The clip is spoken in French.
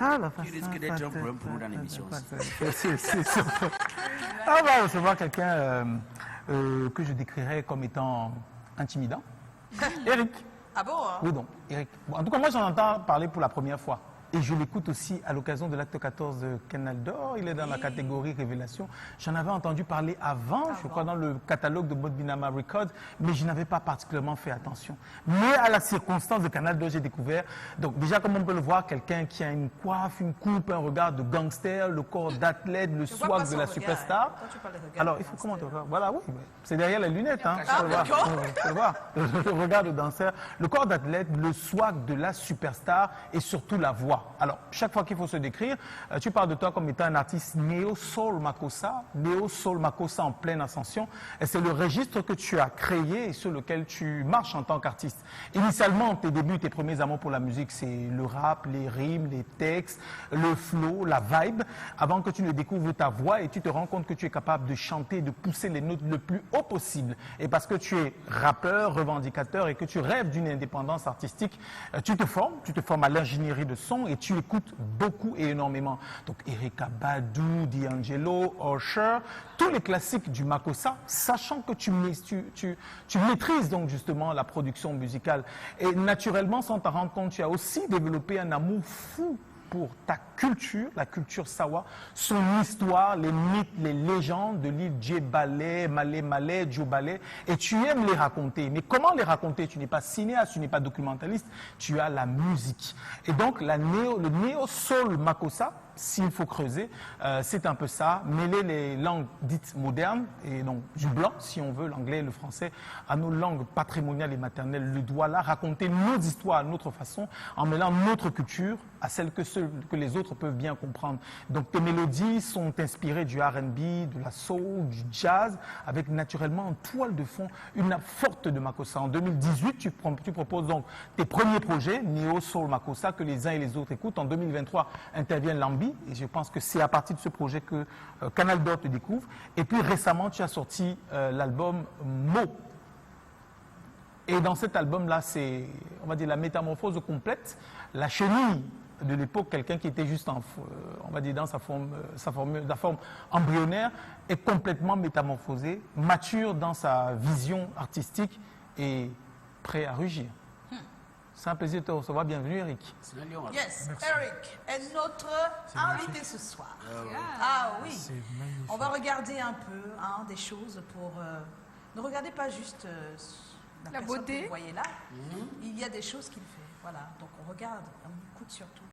Ah, la Tu risques d'être un problème pour nous dans l'émission aussi. On va recevoir quelqu'un que je décrirais comme étant intimidant. Eric. Ah bon hein? Oui, donc, Eric. Bon, en tout cas, moi, j'en entends parler pour la première fois. Et je l'écoute aussi à l'occasion de l'acte 14 de Canal d'Or. Il est dans la catégorie Révélation. J'en avais entendu parler avant, je crois, dans le catalogue de Bodbinama Records, mais je n'avais pas particulièrement fait attention. Mais à la circonstance de Canal d'Or, j'ai découvert. Donc, déjà, comme on peut le voir, quelqu'un qui a une coiffe, une coupe, un regard de gangster, le corps d'athlète, le swag de la superstar. Alors, il faut comment te voir? Voilà, oui. C'est derrière les lunettes, hein. Ah, d'accord. Tu peux voir. Le regard de danseur, le corps d'athlète, le swag de la superstar et surtout la voix. Alors, chaque fois qu'il faut se décrire, tu parles de toi comme étant un artiste néo-soul Makossa en pleine ascension. Et c'est le registre que tu as créé et sur lequel tu marches en tant qu'artiste. Initialement, tes débuts, tes premiers amours pour la musique, c'est le rap, les rimes, les textes, le flow, la vibe, avant que tu ne découvres ta voix et tu te rends compte que tu es capable de chanter, de pousser les notes le plus haut possible. Et parce que tu es rappeur, revendicateur et que tu rêves d'une indépendance artistique, tu te formes à l'ingénierie de son et tu écoutes beaucoup et énormément. Donc Erykah Badu, D'Angelo, Usher, tous les classiques du Makossa, sachant que tu maîtrises donc justement la production musicale. Et naturellement, sans t'en rendre compte, tu as aussi développé un amour fou pour ta culture, la culture Sawa, son histoire, les mythes, les légendes de l'île Djebale, Malé Malé, Djobale, et tu aimes les raconter. Mais comment les raconter? Tu n'es pas cinéaste, tu n'es pas documentaliste, tu as la musique. Et donc le néo-soul Makossa, s'il faut creuser, c'est un peu ça, mêler les langues dites modernes, et donc du blanc, si on veut, l'anglais et le français, à nos langues patrimoniales et maternelles, le doigt-là, raconter nos histoires à notre façon, en mêlant notre culture à celle que les autres peuvent bien comprendre. Donc tes mélodies sont inspirées du R&B, de la soul, du jazz, avec naturellement en toile de fond une nappe forte de Makossa. En 2018, tu proposes donc tes premiers projets, Neo Soul Makossa, que les uns et les autres écoutent. En 2023, intervient Lambi, et je pense que c'est à partir de ce projet que Canal d'Or te découvre. Et puis récemment, tu as sorti l'album Mo. Et dans cet album-là, c'est, on va dire, la métamorphose complète, la chenille de l'époque, quelqu'un qui était juste, on va dire, dans sa forme embryonnaire, est complètement métamorphosé, mature dans sa vision artistique et prêt à rugir. C'est un plaisir de te recevoir. Bienvenue, Eric. Yes, Eric est notre invité ce soir. Ah oui. On va regarder un peu des choses pour... ne regardez pas juste la beauté que vous voyez là. Il y a des choses qu'il fait. Voilà. Donc on regarde, on écoute surtout.